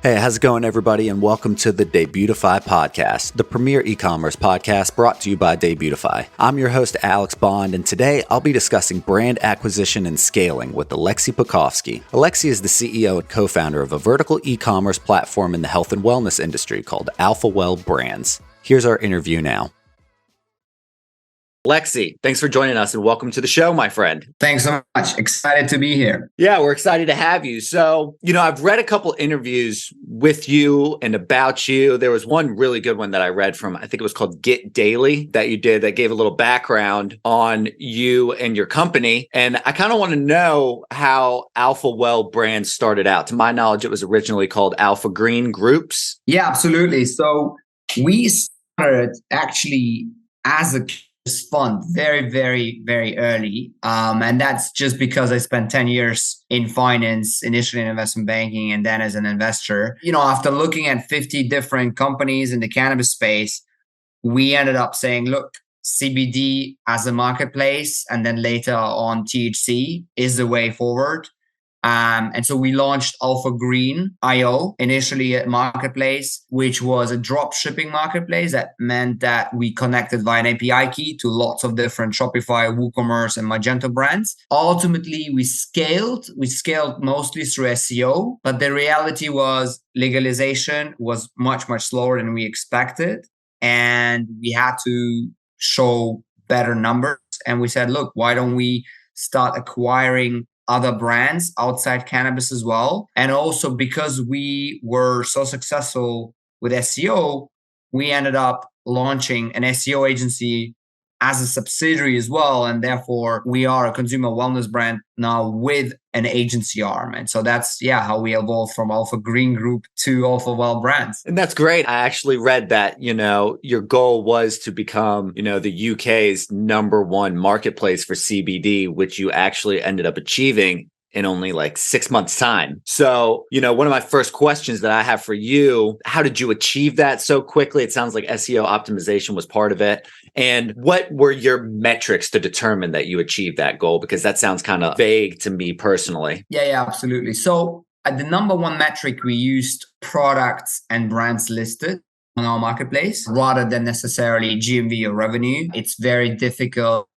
Hey, how's it going, everybody, and welcome to the Debutify podcast, the premier e-commerce podcast brought to you by Debutify. I'm your host, Alex Bond, and today I'll be discussing brand acquisition and scaling with Alexej Pikovsky. Alexej is the CEO and co-founder of a vertical e-commerce platform in the health and wellness industry called Alphawell Brands. Here's our interview now. Alexej, thanks for joining us and welcome to the show, my friend. Thanks so much. Excited to be here. Yeah, we're excited to have you. So, I've read a couple interviews with you and about you. There was one really good one that I read from, I think it was called Get Daily that you did that gave a little background on you and your company. And I kind of want to know how Alphawell Brands started out. To my knowledge, it was originally called Alpha Green Groups. Yeah, absolutely. So we started actually as a fund very, very, very early. And that's just because I spent 10 years in finance, initially in investment banking, and then as an investor. After looking at 50 different companies in the cannabis space, we ended up saying, look, CBD as a marketplace, and then later on THC is the way forward. And so we launched Alpha Green IO, initially a marketplace, which was a drop shipping marketplace. That meant that we connected via an API key to lots of different Shopify, WooCommerce, and Magento brands. Ultimately, we scaled mostly through SEO, but the reality was legalization was much, much slower than we expected. And we had to show better numbers. And we said, look, why don't we start acquiring other brands outside cannabis as well? And also because we were so successful with SEO, we ended up launching an SEO agency as a subsidiary as well. And therefore, we are a consumer wellness brand now with an agency arm. And so that's, how we evolved from Alpha Green Group to Alphawell Brands. And that's great. I actually read that, your goal was to become, the UK's number one marketplace for CBD, which you actually ended up achieving in only like 6 months' time. So, one of my first questions that I have for you, how did you achieve that so quickly? It sounds like SEO optimization was part of it. And what were your metrics to determine that you achieved that goal? Because that sounds kind of vague to me personally. Yeah, absolutely. So the number one metric, we used products and brands listed on our marketplace rather than necessarily GMV or revenue. It's very difficult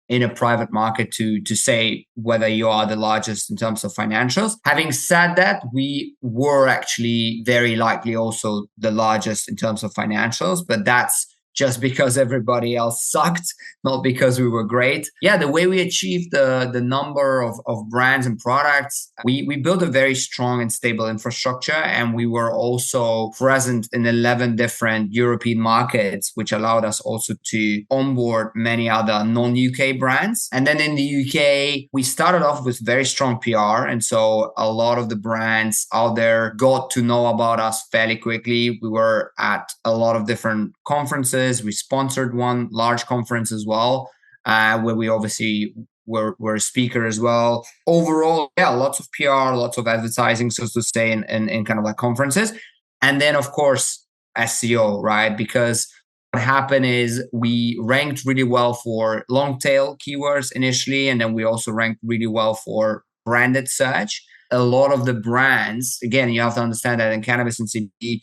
in a private market to say whether you are the largest in terms of financials. Having said that, we were actually very likely also the largest in terms of financials, but that's just because everybody else sucked, not because we were great. Yeah, the way we achieved the number of brands and products, we built a very strong and stable infrastructure, and we were also present in 11 different European markets, which allowed us also to onboard many other non-UK brands. And then in the UK, we started off with very strong PR. And so a lot of the brands out there got to know about us fairly quickly. We were at a lot of different conferences. We sponsored one large conference as well, where we obviously were a speaker as well. Overall, lots of PR, lots of advertising, so to say, in kind of like conferences. And then, of course, SEO, right? Because what happened is we ranked really well for long tail keywords initially, and then we also ranked really well for branded search. A lot of the brands, again, you have to understand that in cannabis and CBD,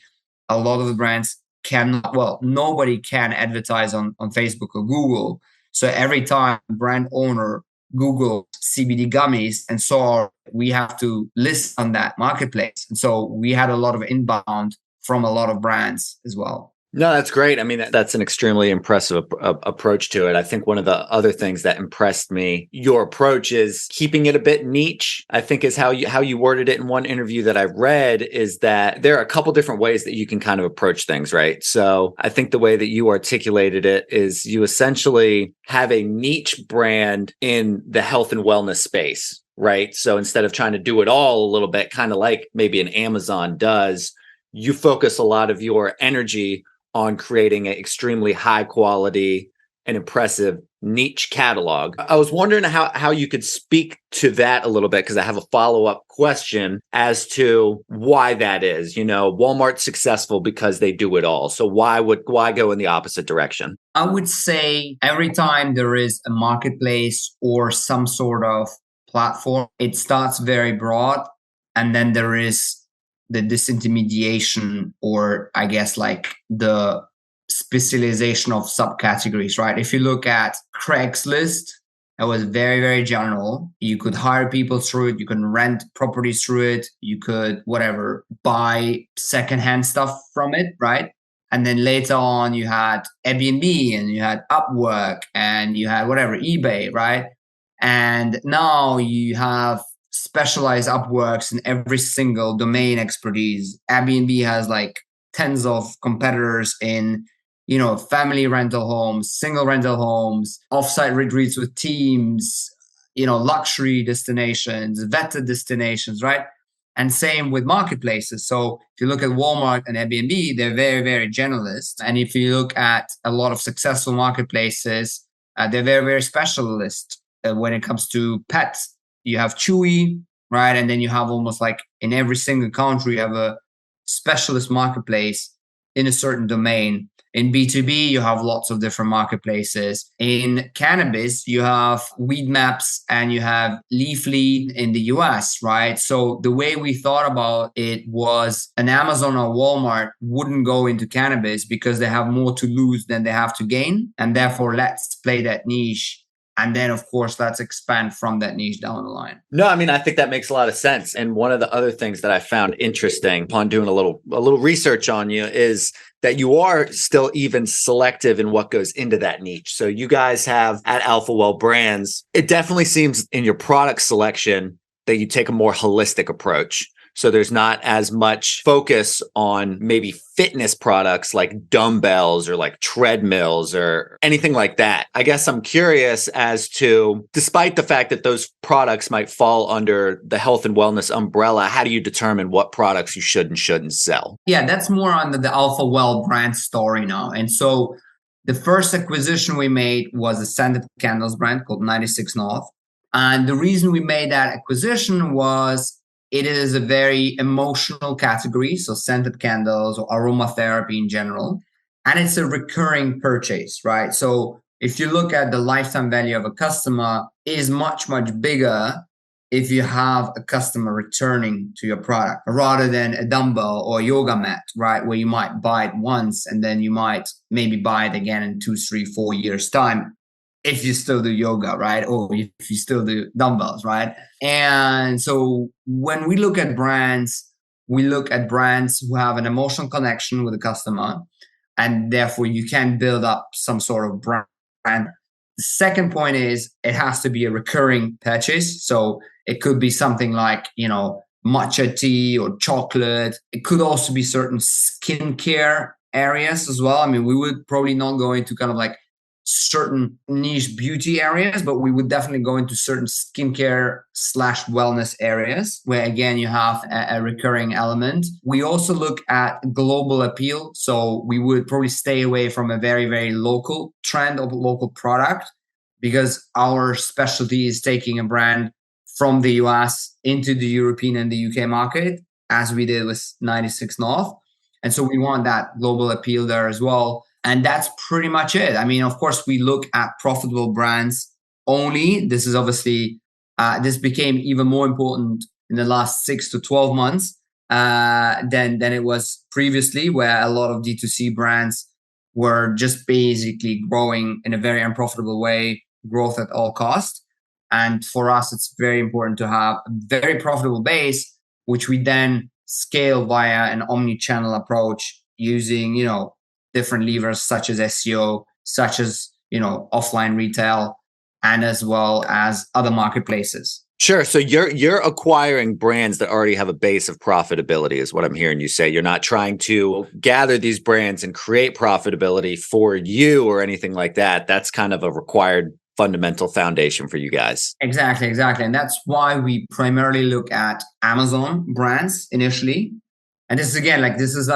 a lot of the brands nobody can advertise on Facebook or Google. So every time a brand owner Google CBD gummies and saw, we have to list on that marketplace. And so we had a lot of inbound from a lot of brands as well. No, that's great. I mean, that's an extremely impressive approach to it. I think one of the other things that impressed me, your approach is keeping it a bit niche. I think is how you worded it in one interview that I read, is that there are a couple different ways that you can kind of approach things, right? So I think the way that you articulated it is you essentially have a niche brand in the health and wellness space, right? So instead of trying to do it all a little bit, kind of like maybe an Amazon does, you focus a lot of your energy on creating an extremely high quality and impressive niche catalog. I was wondering how you could speak to that a little bit, because I have a follow-up question as to why that is. Walmart's successful because they do it all. So why go in the opposite direction? I would say every time there is a marketplace or some sort of platform, it starts very broad, and then there is the disintermediation, or I guess like the specialization of subcategories, right? If you look at Craigslist, it was very, very general. You could hire people through it. You can rent properties through it. You could, whatever, buy secondhand stuff from it, right? And then later on, you had Airbnb and you had Upwork and you had whatever, eBay, right? And now you have specialized Upworks in every single domain expertise. Airbnb has like tens of competitors in family rental homes, single rental homes, offsite retreats with teams, luxury destinations, vetted destinations, right? And same with marketplaces. So if you look at Walmart and Airbnb, they're very, very generalist. And if you look at a lot of successful marketplaces, they're very, very specialist. When it comes to pets, you have Chewy, right? And then you have almost like in every single country, you have a specialist marketplace in a certain domain. In B2B, you have lots of different marketplaces. In cannabis, you have Weed Maps and you have Leafly in the US, right? So the way we thought about it was an Amazon or Walmart wouldn't go into cannabis because they have more to lose than they have to gain. And therefore, let's play that niche. And then, of course, let's expand from that niche down the line. No, I mean, I think that makes a lot of sense. And one of the other things that I found interesting upon doing a little research on you is that you are still even selective in what goes into that niche. So you guys have at Alphawell Brands, it definitely seems in your product selection that you take a more holistic approach. So there's not as much focus on maybe fitness products like dumbbells or like treadmills or anything like that. I guess I'm curious as to, despite the fact that those products might fall under the health and wellness umbrella, how do you determine what products you should and shouldn't sell? Yeah, that's more under the Alphawell Brands story now. And so the first acquisition we made was a scented candles brand called 96 North. And the reason we made that acquisition was it is a very emotional category, so scented candles or aromatherapy in general, and it's a recurring purchase, right? So if you look at the lifetime value of a customer, it is much, much bigger if you have a customer returning to your product rather than a dumbbell or a yoga mat, right? Where you might buy it once and then you might maybe buy it again in 2, 3, 4 years' time. If you still do yoga, right? Or if you still do dumbbells, right? And so when we look at brands, we look at brands who have an emotional connection with the customer, and therefore you can build up some sort of brand. The second point is it has to be a recurring purchase. So it could be something like, matcha tea or chocolate. It could also be certain skincare areas as well. I mean, we would probably not go into kind of like certain niche beauty areas, but we would definitely go into certain skincare / wellness areas where, again, you have a recurring element. We also look at global appeal. So we would probably stay away from a very, very local trend of local product because our specialty is taking a brand from the US into the European and the UK market, as we did with 96 North. And so we want that global appeal there as well. And that's pretty much it. I mean, of course, we look at profitable brands only. This is obviously, this became even more important in the last 6 to 12 months than it was previously, where a lot of D2C brands were just basically growing in a very unprofitable way, growth at all costs. And for us, it's very important to have a very profitable base, which we then scale via an omni-channel approach using, different levers such as SEO, such as, offline retail, and as well as other marketplaces. Sure. So you're acquiring brands that already have a base of profitability is what I'm hearing you say. You're not trying to gather these brands and create profitability for you or anything like that. That's kind of a required fundamental foundation for you guys. Exactly. And that's why we primarily look at Amazon brands initially. And this is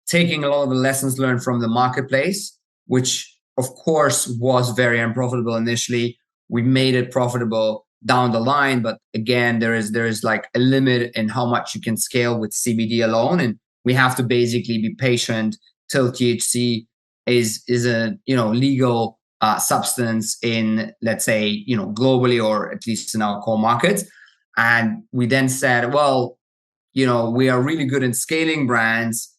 taking a lot of the lessons learned from the marketplace, which of course was very unprofitable initially. We made it profitable down the line, but again, there is like a limit in how much you can scale with CBD alone, and we have to basically be patient till THC is a legal substance in, let's say, globally or at least in our core markets. And we then said, well, we are really good in scaling brands,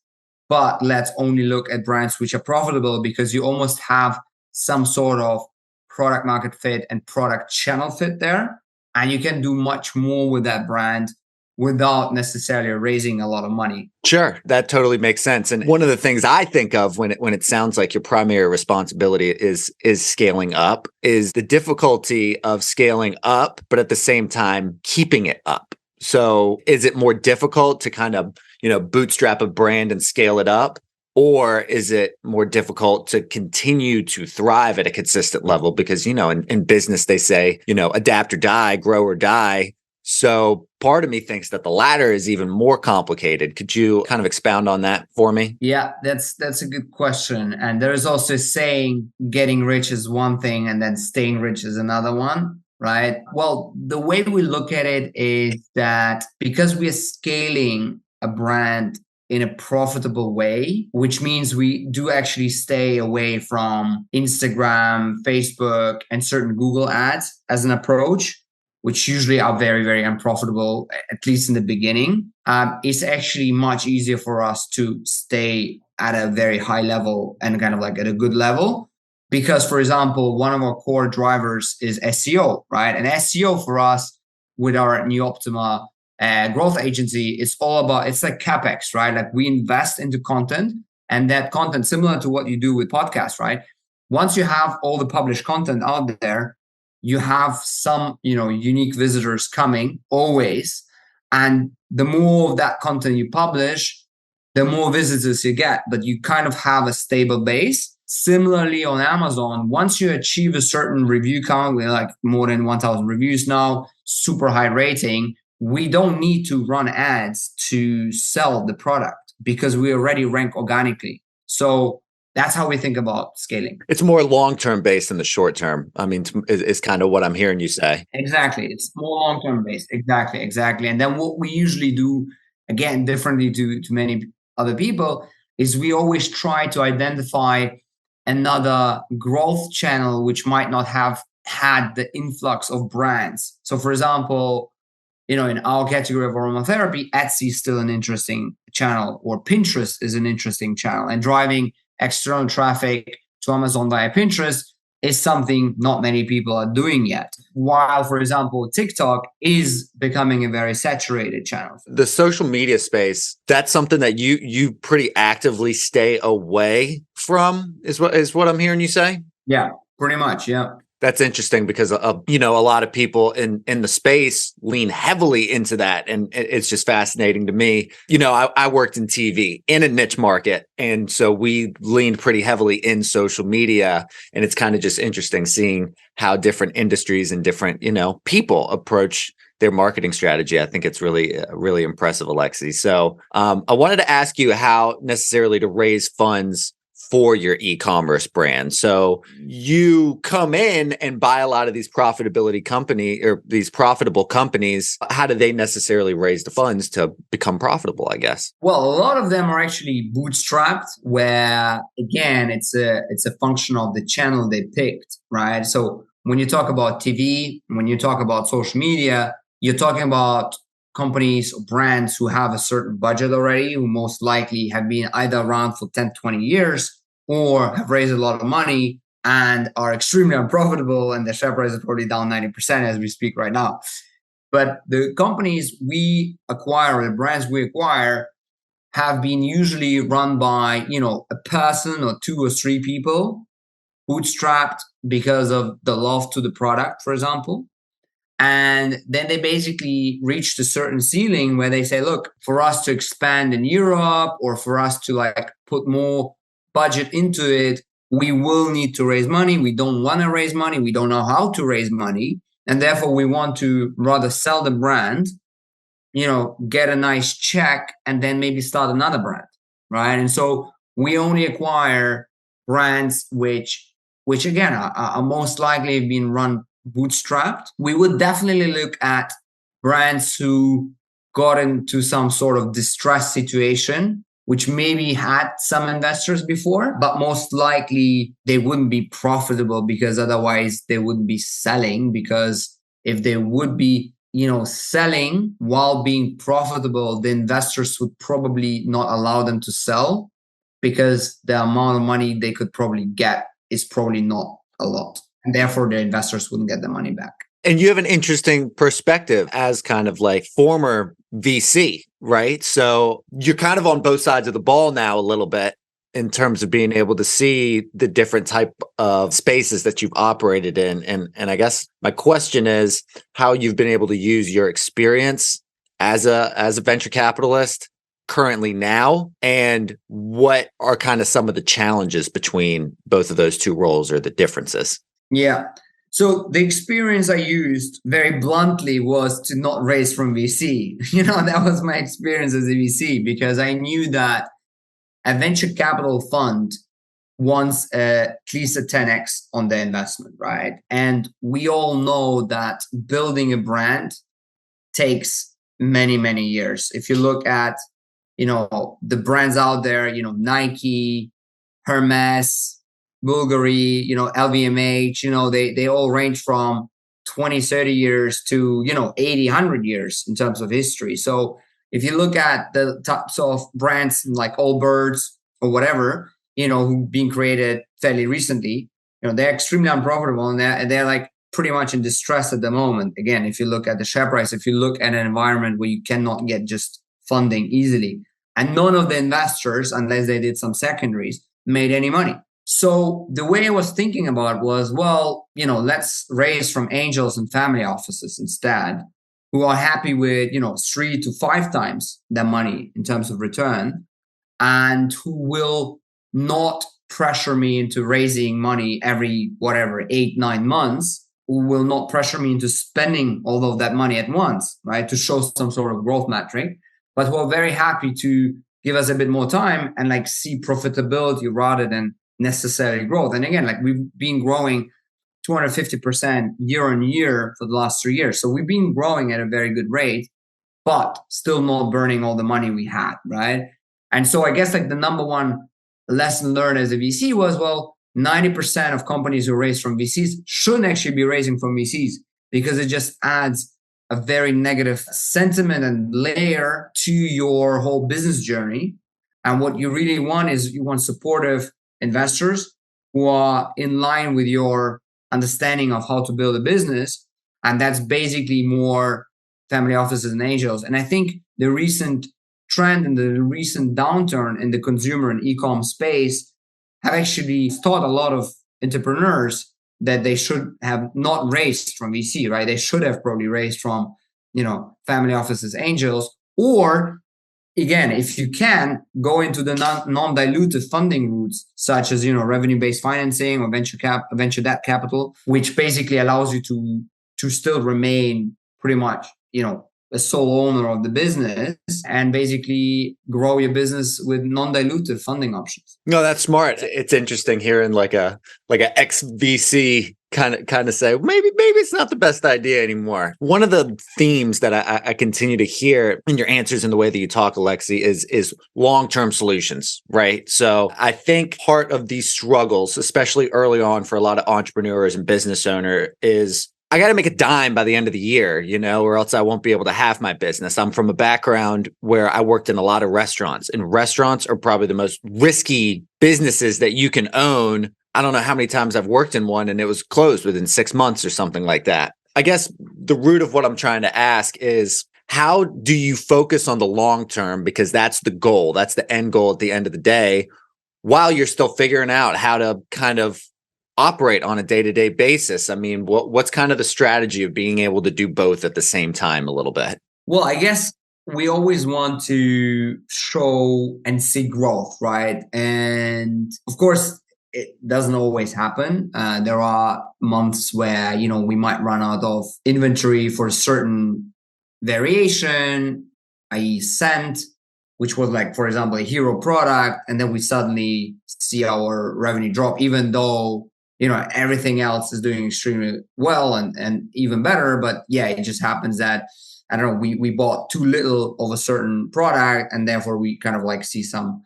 but let's only look at brands which are profitable, because you almost have some sort of product market fit and product channel fit there. And you can do much more with that brand without necessarily raising a lot of money. Sure, that totally makes sense. And one of the things I think of when it sounds like your primary responsibility is scaling up, is the difficulty of scaling up, but at the same time keeping it up. So is it more difficult to kind of, bootstrap a brand and scale it up? Or is it more difficult to continue to thrive at a consistent level? Because, in business, they say, adapt or die, grow or die. So part of me thinks that the latter is even more complicated. Could you kind of expound on that for me? Yeah, that's a good question. And there is also a saying, getting rich is one thing and then staying rich is another one, right? Well, the way we look at it is that because we are scaling a brand in a profitable way, which means we do actually stay away from Instagram, Facebook, and certain Google ads as an approach, which usually are very, very unprofitable, at least in the beginning. It's actually much easier for us to stay at a very high level and kind of like at a good level. Because, for example, one of our core drivers is SEO, right? And SEO for us with our New Optima growth agency, it's like CapEx, right? Like we invest into content, and that content, similar to what you do with podcasts, right? Once you have all the published content out there, you have some, unique visitors coming always. And the more of that content you publish, the more visitors you get, but you kind of have a stable base. Similarly on Amazon, once you achieve a certain review count, we're like more than 1,000 reviews now, super high rating, we don't need to run ads to sell the product because we already rank organically. So that's how we think about scaling. It's more long-term based than the short term. I mean, is kind of what I'm hearing you say. Exactly. It's more long-term based. Exactly. And then what we usually do, again, differently to many other people, is we always try to identify another growth channel which might not have had the influx of brands. So for example, in our category of aromatherapy, Etsy is still an interesting channel, or Pinterest is an interesting channel, and driving external traffic to Amazon via Pinterest is something not many people are doing yet. While, for example, TikTok is becoming a very saturated channel. The social media space, that's something that you pretty actively stay away from, is what I'm hearing you say? Yeah, pretty much. Yeah. That's interesting because, a lot of people in the space lean heavily into that. And it's just fascinating to me. I worked in TV in a niche market. And so we leaned pretty heavily in social media. And it's kind of just interesting seeing how different industries and different, people approach their marketing strategy. I think it's really, really impressive, Alexej. So I wanted to ask you how necessarily to raise funds for your e-commerce brand. So you come in and buy a lot of these profitable companies. How do they necessarily raise the funds to become profitable, I guess? Well, a lot of them are actually bootstrapped, where again, it's a function of the channel they picked, right? So when you talk about TV, when you talk about social media, you're talking about companies or brands who have a certain budget already, who most likely have been either around for 10, 20 years, or have raised a lot of money and are extremely unprofitable, and their share price is probably down 90% as we speak right now. But the companies we acquire, the brands we acquire, have been usually run by, a person or two or three people, bootstrapped because of the love to the product, for example. And then they basically reached a certain ceiling where they say, look, for us to expand in Europe, or for us to put more budget into it, we will need to raise money. We don't want to raise money. We don't know how to raise money. And therefore we want to rather sell the brand, get a nice check, and then maybe start another brand, right? And so we only acquire brands which again are most likely being run bootstrapped. We would definitely look at brands who got into some sort of distress situation, which maybe had some investors before, but most likely they wouldn't be profitable because otherwise they wouldn't be selling. Because if they would be, selling while being profitable, the investors would probably not allow them to sell because the amount of money they could probably get is probably not a lot. And therefore, the investors wouldn't get the money back. And you have an interesting perspective as kind of like former VC, right? So you're kind of on both sides of the ball now a little bit in terms of being able to see the different type of spaces that you've operated in. And I guess my question is how you've been able to use your experience as a venture capitalist currently now, and what are kind of some of the challenges between both of those two roles or the differences? Yeah. So the experience I used very bluntly was to not raise from VC. That was my experience as a VC, because I knew that a venture capital fund wants at least a 10x on the investment, right? And we all know that building a brand takes many, many years. If you look at, the brands out there, Nike, Hermes, Bulgari, LVMH, they all range from 20, 30 years to, 80, 100 years in terms of history. So if you look at the types of brands like Allbirds or whatever, who've been created fairly recently, they're extremely unprofitable and they're like pretty much in distress at the moment. Again, if you look at the share price, if you look at an environment where you cannot get just funding easily, and none of the investors, unless they did some secondaries, made any money. So the way I was thinking about it was, let's raise from angels and family offices instead, who are happy with, 3 to 5 times their money in terms of return, and who will not pressure me into raising money every 8-9 months, who will not pressure me into spending all of that money at once, right, to show some sort of growth metric, but who are very happy to give us a bit more time and see profitability rather than necessarily growth. And again, we've been growing 250% year on year for the last 3 years. So we've been growing at a very good rate, but still not burning all the money we had, right? And so I guess the number one lesson learned as a VC was, 90% of companies who raise from VCs shouldn't actually be raising from VCs, because it just adds a very negative sentiment and layer to your whole business journey. And what you really want is you want supportive investors who are in line with your understanding of how to build a business. And that's basically more family offices and angels. And I think the recent trend and the recent downturn in the consumer and e-com space have actually taught a lot of entrepreneurs that they should have not raised from VC, right? They should have probably raised from, family offices, angels, or again, if you can, go into the non-dilutive funding routes, such as, revenue-based financing or venture debt capital, which basically allows you to still remain pretty much, a sole owner of the business and basically grow your business with non-dilutive funding options. No, that's smart. It's interesting hearing like a ex-VC kind of say, maybe it's not the best idea anymore. One of the themes that I continue to hear in your answers and the way that you talk, Alexej, is long-term solutions, right? So I think part of these struggles, especially early on for a lot of entrepreneurs and business owners, is I got to make a dime by the end of the year, or else I won't be able to have my business. I'm from a background where I worked in a lot of restaurants, and restaurants are probably the most risky businesses that you can own. I don't know how many times I've worked in one and it was closed within 6 months or something like that. I guess the root of what I'm trying to ask is, how do you focus on the long term? Because that's the goal. That's the end goal at the end of the day, while you're still figuring out how to kind of operate on a day-to-day basis. I mean, what's kind of the strategy of being able to do both at the same time a little bit? Well, I guess we always want to show and see growth, right? And of course, it doesn't always happen. There are months where, we might run out of inventory for a certain variation, i.e. scent, which was for example, a hero product. And then we suddenly see our revenue drop, even though everything else is doing extremely well and even better. But yeah, it just happens that, I don't know, we bought too little of a certain product, and therefore we kind of see some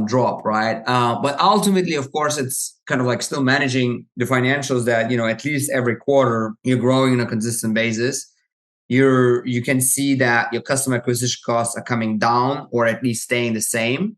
drop, right? But ultimately, of course, it's kind of still managing the financials that, at least every quarter you're growing on a consistent basis. you can see that your customer acquisition costs are coming down or at least staying the same.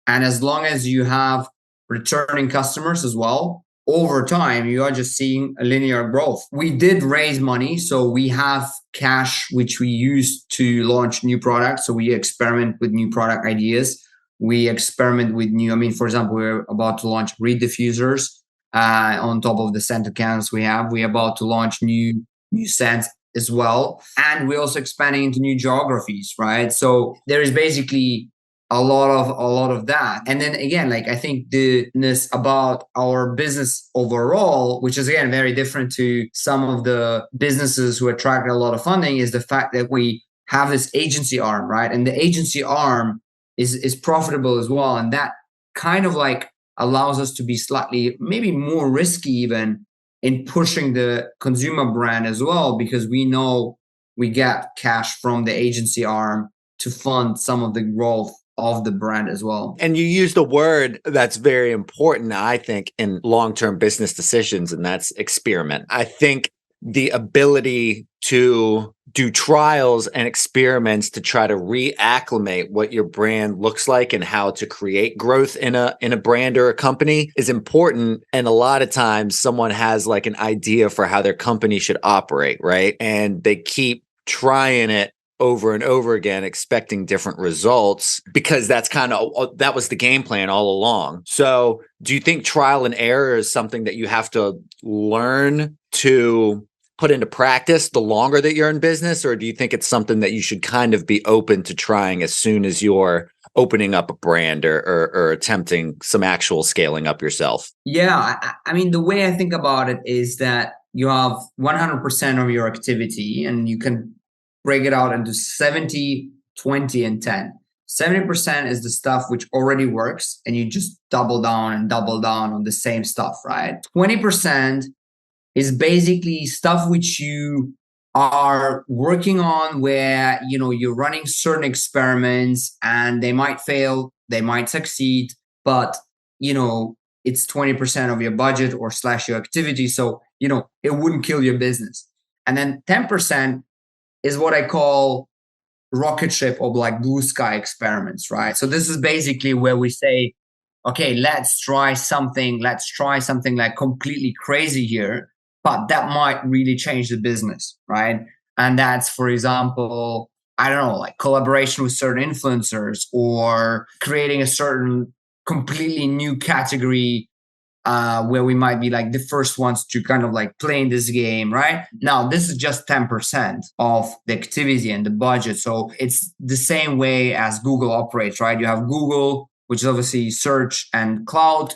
And as long as you have returning customers as well, over time, you are just seeing a linear growth. We did raise money, so we have cash, which we use to launch new products. So we experiment with new product ideas. We experiment with for example, we're about to launch reed diffusers on top of the scented candles we have. We're about to launch new scents as well. And we're also expanding into new geographies, right? So there is basically a lot of that. And then again, like I think this about our business overall, which is again very different to some of the businesses who attract a lot of funding, is the fact that we have this agency arm, right? And the agency arm is profitable as well. And that kind of like allows us to be slightly maybe more risky even in pushing the consumer brand as well, because we know we get cash from the agency arm to fund some of the growth of the brand as well. And you used a word that's very important, I think, in long-term business decisions, and that's experiment. I think the ability to do trials and experiments to try to reacclimate what your brand looks like and how to create growth in a brand or a company is important. And a lot of times someone has like an idea for how their company should operate, right? And they keep trying it over and over again, expecting different results, because that was the game plan all along. So do you think trial and error is something that you have to learn to put into practice the longer that you're in business? Or do you think it's something that you should kind of be open to trying as soon as you're opening up a brand or attempting some actual scaling up yourself? Yeah, I mean, the way I think about it is that you have 100% of your activity and you can break it out into 70, 20, and 10. 70% is the stuff which already works and you just double down on the same stuff, right? 20% is basically stuff which you are working on where, you're running certain experiments and they might fail, they might succeed, but, it's 20% of your budget or / your activity. So, it wouldn't kill your business. And then 10% is what I call rocket ship or like blue sky experiments, right? So this is basically where we say, okay, let's try something like completely crazy here, but that might really change the business, right? And that's, for example, I don't know, like collaboration with certain influencers or creating a certain completely new category where we might be like the first ones to kind of like playing this game, right? Now, this is just 10% of the activity and the budget. So it's the same way as Google operates, right? You have Google, which is obviously search and cloud.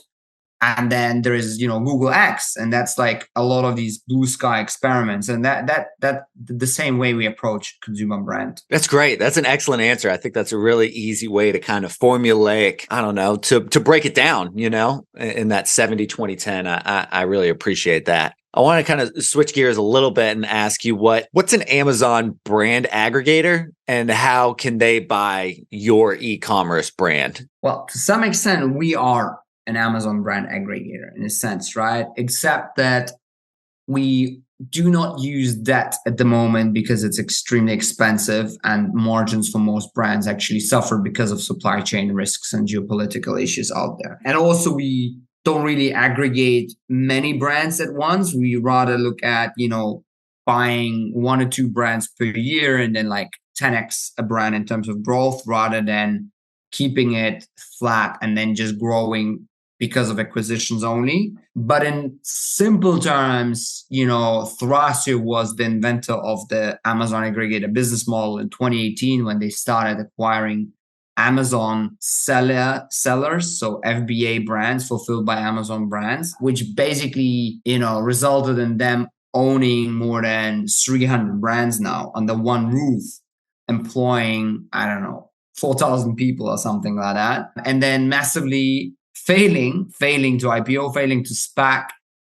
And then there is, Google X, and that's like a lot of these blue sky experiments. And that the same way we approach consumer brand. That's great. That's an excellent answer. I think that's a really easy way to kind of formulaic, I don't know, to break it down, in that 70, 20, 10. I really appreciate that. I want to kind of switch gears a little bit and ask you what's an Amazon brand aggregator and how can they buy your e-commerce brand? Well, to some extent, we are an Amazon brand aggregator in a sense, right? Except that we do not use that at the moment because it's extremely expensive and margins for most brands actually suffer because of supply chain risks and geopolitical issues out there. And also we don't really aggregate many brands at once. We rather look at, buying 1 or 2 brands per year and then like 10x a brand in terms of growth rather than keeping it flat and then just growing because of acquisitions only. But in simple terms, Thrasio was the inventor of the Amazon aggregator business model in 2018 when they started acquiring Amazon sellers, so FBA brands fulfilled by Amazon brands, which basically, resulted in them owning more than 300 brands now under one roof, employing, 4,000 people or something like that. And then massively failing to IPO, failing to SPAC.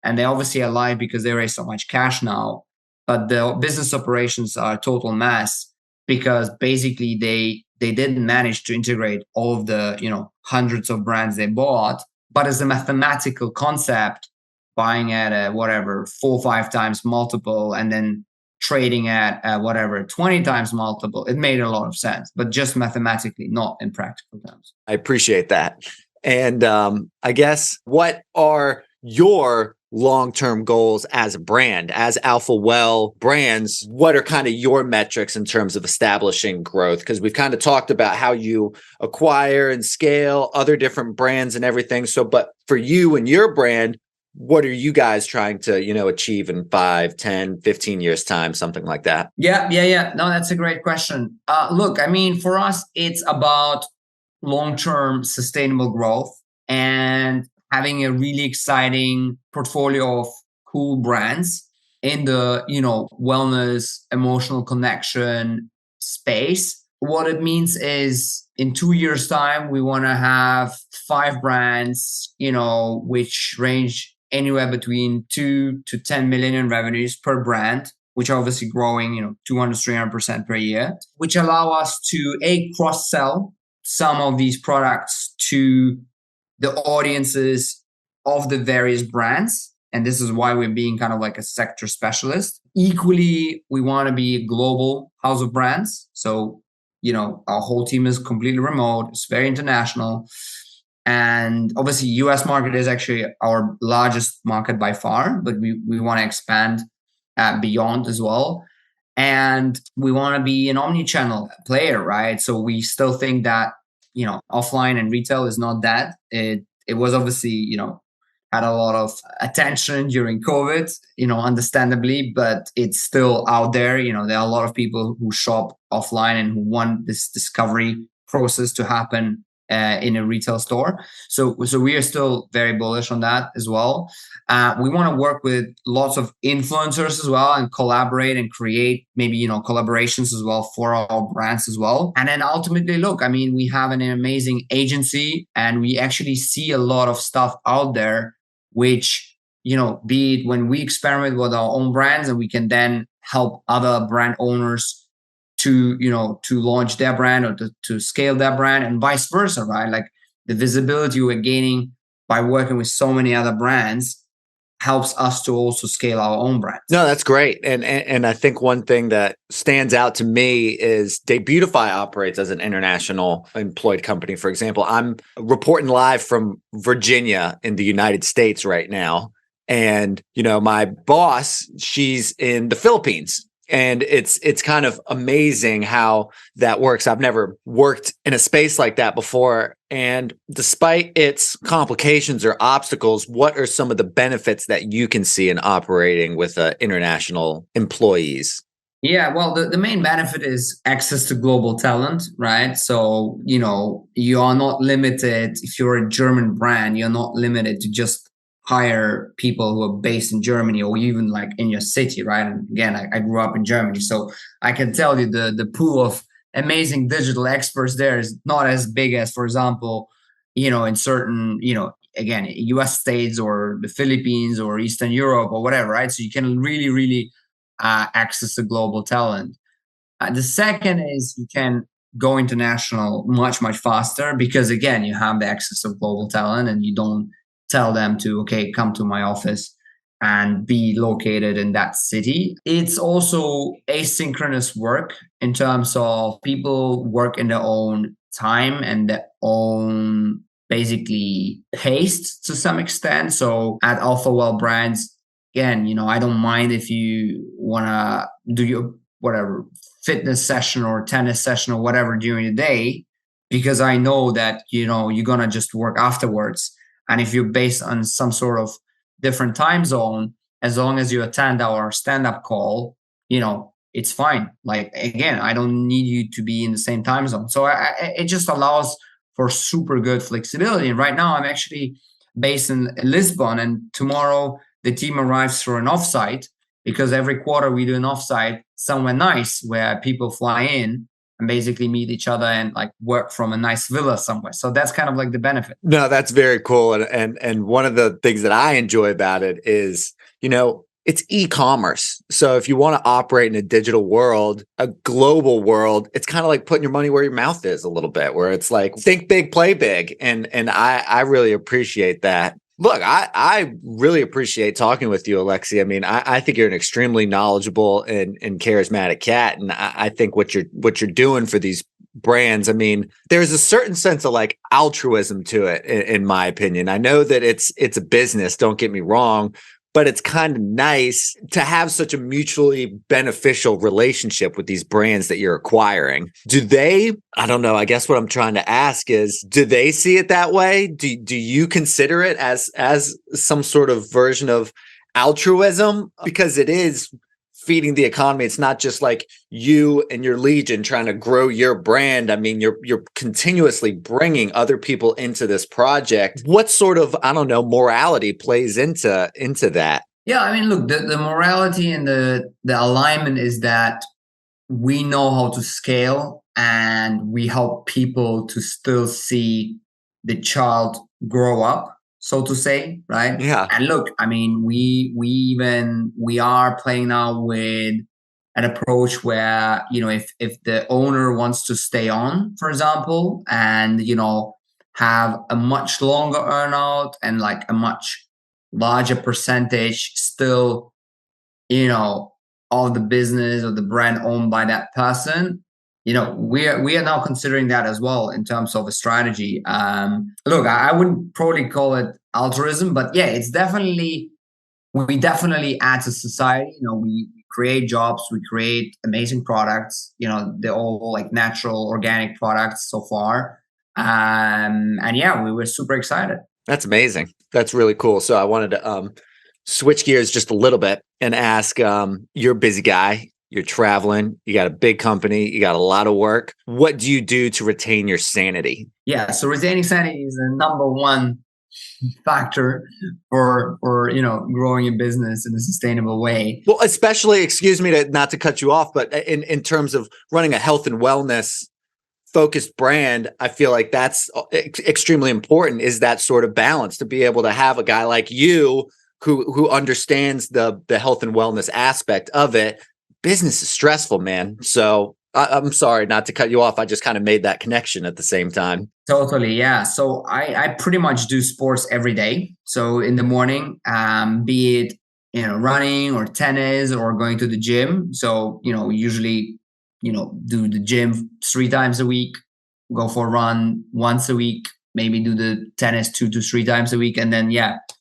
And they're obviously alive because they raise so much cash now. But the business operations are a total mess because basically they didn't manage to integrate all of the, hundreds of brands they bought. But as a mathematical concept, buying at a 4 or 5 times multiple and then trading at whatever 20 times multiple, it made a lot of sense, but just mathematically, not in practical terms. I appreciate that. And I guess, what are your long-term goals as a brand, as Alphawell Brands? What are kind of your metrics in terms of establishing growth? Because we've kind of talked about how you acquire and scale other different brands and everything. So, but for you and your brand, what are you guys trying to, achieve in 5, 10, 15 years time, something like that? Yeah. No, that's a great question. Look, I mean, for us, it's about long-term sustainable growth and having a really exciting portfolio of cool brands in the, wellness, emotional connection space. What it means is in 2 years' time, we want to have 5 brands, which range anywhere between 2 to 10 million in revenues per brand, which are obviously growing, 200, 300% per year, which allow us to cross-sell some of these products to the audiences of the various brands. And this is why we're being kind of like a sector specialist. Equally, we want to be a global house of brands. So, our whole team is completely remote. It's very international. And obviously, US market is actually our largest market by far, but we want to expand beyond as well. And we want to be an omni-channel player, right? So we still think that, offline and retail is not dead. It was obviously, had a lot of attention during COVID, understandably, but it's still out there. There are a lot of people who shop offline and who want this discovery process to happen in a retail store. So we are still very bullish on that as well. We want to work with lots of influencers as well and collaborate and create maybe, collaborations as well for our brands as well. And then ultimately, look, I mean, we have an amazing agency and we actually see a lot of stuff out there, which, be it when we experiment with our own brands and we can then help other brand owners to launch their brand or to scale their brand and vice versa, right? Like the visibility we're gaining by working with so many other brands helps us to also scale our own brands. No, that's great. And I think one thing that stands out to me is Debutify operates as an international employed company. For example, I'm reporting live from Virginia in the United States right now. And, my boss, she's in the Philippines. And it's kind of amazing how that works. I've never worked in a space like that before. And despite its complications or obstacles, what are some of the benefits that you can see in operating with international employees? Yeah, well, the main benefit is access to global talent, right? So, you are not limited. If you're a German brand, you're not limited to just hire people who are based in Germany or even like in your city, right? And again, I grew up in Germany, so I can tell you the pool of amazing digital experts there is not as big as, for example, in certain, again, US states or the Philippines or Eastern Europe or whatever, right? So you can really, really access the global talent. The second is you can go international much, much faster because, again, you have the access of global talent and you don't tell them to, okay, come to my office and be located in that city. It's also asynchronous work in terms of people work in their own time and their own basically pace to some extent. So at Alphawell Brands, again, I don't mind if you want to do your whatever fitness session or tennis session or whatever during the day, because I know that, you're going to just work afterwards. And if you're based on some sort of different time zone, as long as you attend our stand-up call, it's fine. Like, again, I don't need you to be in the same time zone. So it just allows for super good flexibility. And right now I'm actually based in Lisbon, and tomorrow the team arrives for an offsite because every quarter we do an offsite somewhere nice where people fly in and basically meet each other and like work from a nice villa somewhere. So that's kind of like the benefit. No, that's very cool. And one of the things that I enjoy about it is, it's e-commerce. So if you want to operate in a digital world, a global world, it's kind of like putting your money where your mouth is a little bit, where it's like, think big, play big. And I really appreciate that. Look, I really appreciate talking with you, Alexi. I mean, I think you're an extremely knowledgeable and charismatic cat. And I think what you're doing for these brands, I mean, there's a certain sense of like altruism to it, in my opinion. I know that it's a business, don't get me wrong, but it's kind of nice to have such a mutually beneficial relationship with these brands that you're acquiring. Do they, I don't know, I guess what I'm trying to ask is, do they see it that way? Do you consider it as some sort of version of altruism? Because it is feeding the economy. It's not just like you and your legion trying to grow your brand. I mean, you're continuously bringing other people into this project. What sort of, I don't know, morality plays into that? Yeah, I mean, look, the morality and the alignment is that we know how to scale and we help people to still see the child grow up, so to say, right? Yeah. And look, I mean, we are playing now with an approach where, if the owner wants to stay on, for example, and have a much longer earnout and like a much larger percentage still, of the business or the brand owned by that person, we are now considering that as well in terms of a strategy. Look, I wouldn't probably call it altruism, but yeah, we definitely add to society. We create jobs, we create amazing products. They're all like natural, organic products so far. And yeah, we were super excited. That's amazing. That's really cool. So I wanted to switch gears just a little bit and ask, you're a busy guy, you're traveling, you got a big company, you got a lot of work. What do you do to retain your sanity? Yeah, so retaining sanity is the number one factor for growing a business in a sustainable way. Well, especially, excuse me not to cut you off, but in terms of running a health and wellness focused brand, I feel like that's extremely important, is that sort of balance, to be able to have a guy like you who understands the health and wellness aspect of it. Business is stressful, man. So I'm sorry not to cut you off. I just kind of made that connection at the same time. Totally, yeah. So I pretty much do sports every day. So in the morning, be it running or tennis or going to the gym. So usually do the gym 3 times a week, go for a run once a week, maybe do the tennis 2 to 3 times a week, and then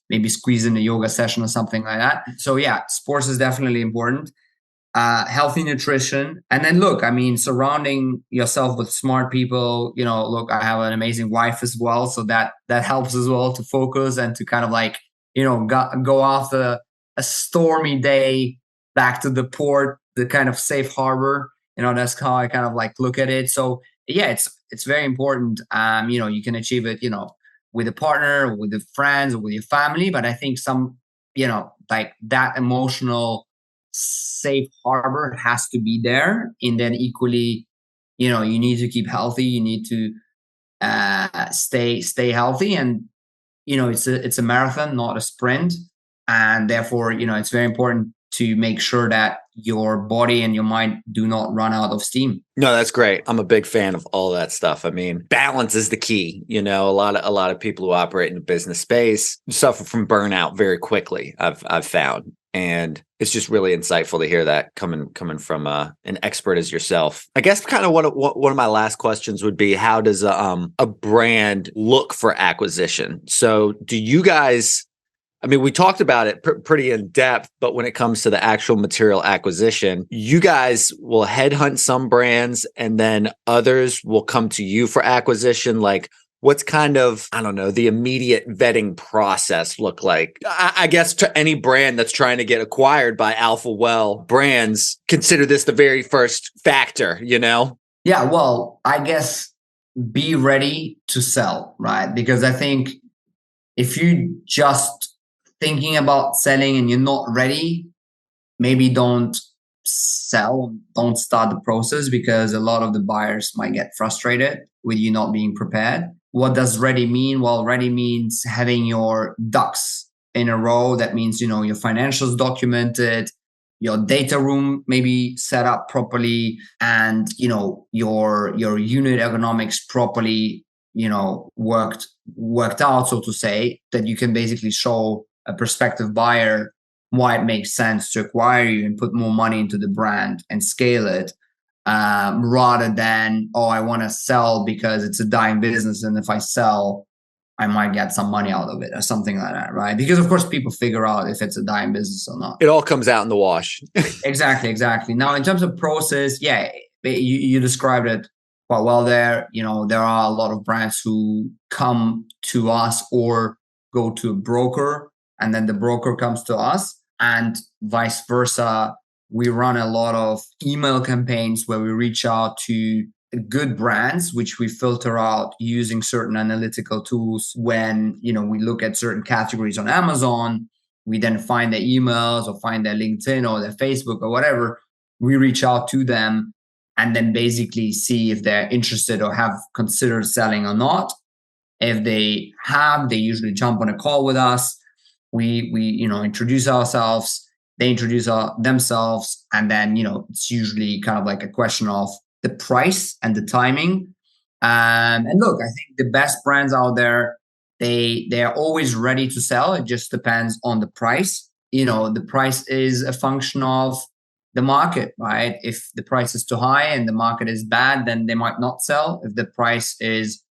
maybe squeeze in a yoga session or something like that. So yeah, sports is definitely important. Healthy nutrition, and then look, I mean, surrounding yourself with smart people. Look, I have an amazing wife as well, so that helps as well to focus and to kind of like go after a stormy day back to the port, the kind of safe harbor. That's how I kind of like look at it. So yeah, it's very important. You can achieve it, with a partner, or with the friends, or with your family. But I think some, like that emotional safe harbor has to be there. And then equally, you need to keep healthy. You need to stay healthy. And it's a marathon, not a sprint. And therefore, it's very important to make sure that your body and your mind do not run out of steam. No, that's great. I'm a big fan of all that stuff. I mean, balance is the key. A lot of people who operate in the business space suffer from burnout very quickly, I've found. And it's just really insightful to hear that coming from an expert as yourself. I guess kind of one of my last questions would be, how does a brand look for acquisition? So do you guys, I mean, we talked about it pretty in depth, but when it comes to the actual material acquisition, you guys will headhunt some brands and then others will come to you for acquisition. Like, what's kind of, I don't know, the immediate vetting process look like? I guess to any brand that's trying to get acquired by Alphawell Brands, consider this the very first factor, Yeah, well, I guess be ready to sell, right? Because I think if you just thinking about selling and you're not ready, maybe don't sell, don't start the process, because a lot of the buyers might get frustrated with you not being prepared. What does ready mean? Well, ready means having your ducks in a row. That means, your financials documented, your data room maybe set up properly, and, your unit economics properly, worked worked out, so to say, that you can basically show a prospective buyer why it makes sense to acquire you and put more money into the brand and scale it, rather than, oh, I want to sell because it's a dying business, and if I sell, I might get some money out of it or something like that, right? Because of course people figure out if it's a dying business or not. It all comes out in the wash. Exactly. Now, in terms of process, yeah, you described it quite well there. There are a lot of brands who come to us or go to a broker, and then the broker comes to us, and vice versa. We run a lot of email campaigns where we reach out to good brands, which we filter out using certain analytical tools. When we look at certain categories on Amazon, we then find their emails or find their LinkedIn or their Facebook or whatever. We reach out to them and then basically see if they're interested or have considered selling or not. If they have, they usually jump on a call with us. We introduce ourselves. They introduce themselves, and then it's usually kind of like a question of the price and the timing. And look, I think the best brands out there, they're always ready to sell. It just depends on the price. The price is a function of the market, right? If the price is too high and the market is bad, then they might not sell. If the price is,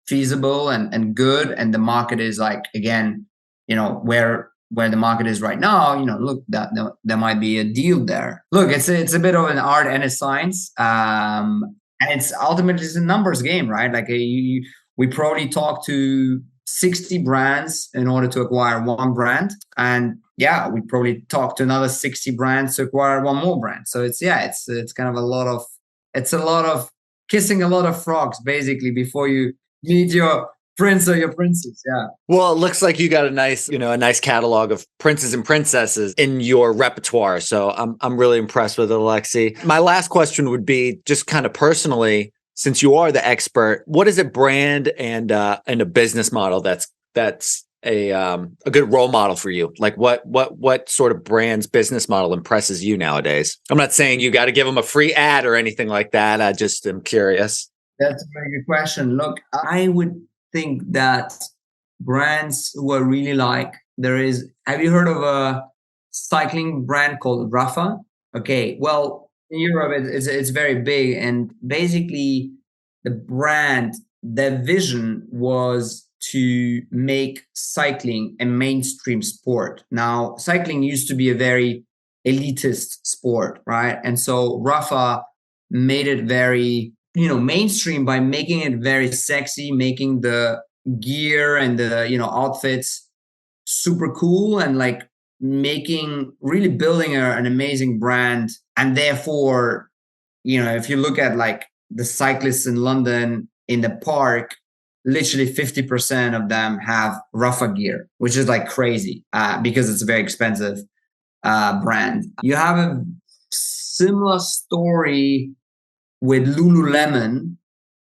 feasible and good, and the market is like, again, where the market is right now, look, that there might be a deal there. Look, it's a bit of an art and a science, and it's ultimately a numbers game, right? Like we probably talk to 60 brands in order to acquire one brand, and we probably talk to another 60 brands to acquire one more brand. So it's kind of a lot of kissing a lot of frogs basically before you meet your prince or your princess. Yeah. Well, it looks like you got a nice catalog of princes and princesses in your repertoire. So I'm really impressed with it, Alexej. My last question would be, just kind of personally, since you are the expert, what is a brand and a business model that's a good role model for you? Like what sort of brand's business model impresses you nowadays? I'm not saying you got to give them a free ad or anything like that. I just am curious. That's a very good question. Look, I would think that brands who are really have you heard of a cycling brand called Rafa? Okay, well, in Europe it's very big, and basically their vision was to make cycling a mainstream sport. Now, cycling used to be a very elitist sport, right? And so Rafa made it very mainstream by making it very sexy, making the gear and the outfits super cool, and like really building an amazing brand. And therefore, if you look at like the cyclists in London in the park, literally 50% of them have Rafa gear, which is like crazy because it's a very expensive brand. You have a similar story with Lululemon,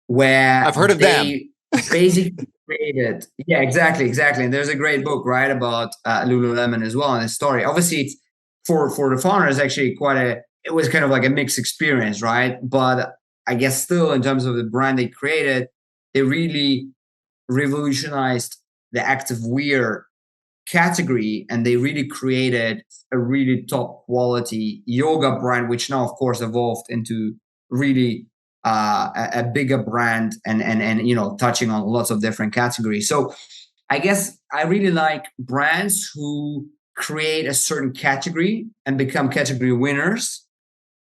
where I've heard of them. Basically created. Yeah, exactly. And there's a great book, right, about Lululemon as well, and the story. Obviously, it's for the founders actually it was kind of like a mixed experience, right? But I guess still, in terms of the brand they created, they really revolutionized the active wear category, and they really created a really top quality yoga brand, which now, of course, evolved into really a bigger brand and touching on lots of different categories. So I guess I really like brands who create a certain category and become category winners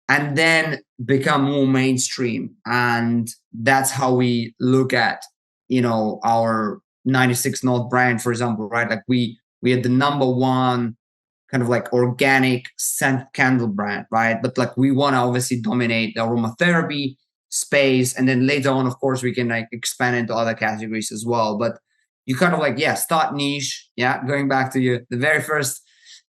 and then become more mainstream. And that's how we look at our 96 North brand, for example, right? Like we had the number one kind of like organic scent candle brand, right? But like we want to obviously dominate the aromatherapy space, and then later on, of course, we can like expand into other categories as well. But you kind of like start niche, going back to the very first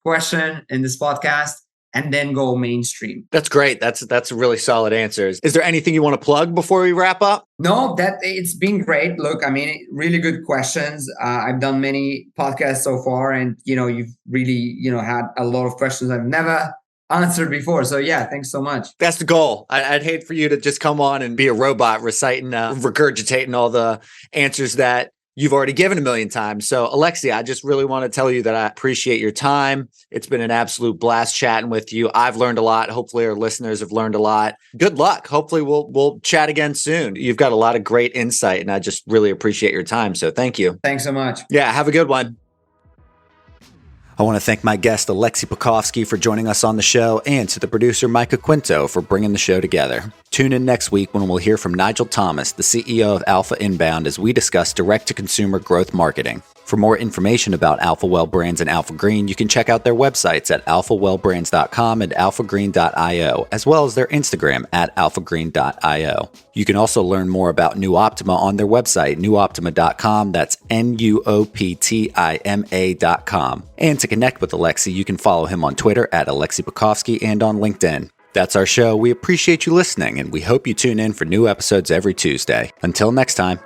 question in this podcast, and then go mainstream. That's great. That's a really solid answer. Is there anything you want to plug before we wrap up? No, that it's been great. Look, I mean, really good questions. I've done many podcasts so far, and you've really had a lot of questions I've never answered before. So yeah, thanks so much. That's the goal. I'd hate for you to just come on and be a robot reciting, regurgitating all the answers that you've already given a million times. So Alexej, I just really want to tell you that I appreciate your time. It's been an absolute blast chatting with you. I've learned a lot. Hopefully our listeners have learned a lot. Good luck. Hopefully we'll chat again soon. You've got a lot of great insight and I just really appreciate your time. So thank you. Thanks so much. Yeah, have a good one. I want to thank my guest, Alexej Pikovsky, for joining us on the show, and to the producer, Micah Quinto, for bringing the show together. Tune in next week when we'll hear from Nigel Thomas, the CEO of Alpha Inbound, as we discuss direct-to-consumer growth marketing. For more information about Alphawell Brands and Alpha Green, you can check out their websites at alphawellbrands.com and alphagreen.io, as well as their Instagram at alphagreen.io. You can also learn more about New Optima on their website, newoptima.com. That's NUOPTIMA.com. And to connect with Alexej, you can follow him on Twitter at Alexej Pikovsky and on LinkedIn. That's our show. We appreciate you listening, and we hope you tune in for new episodes every Tuesday. Until next time.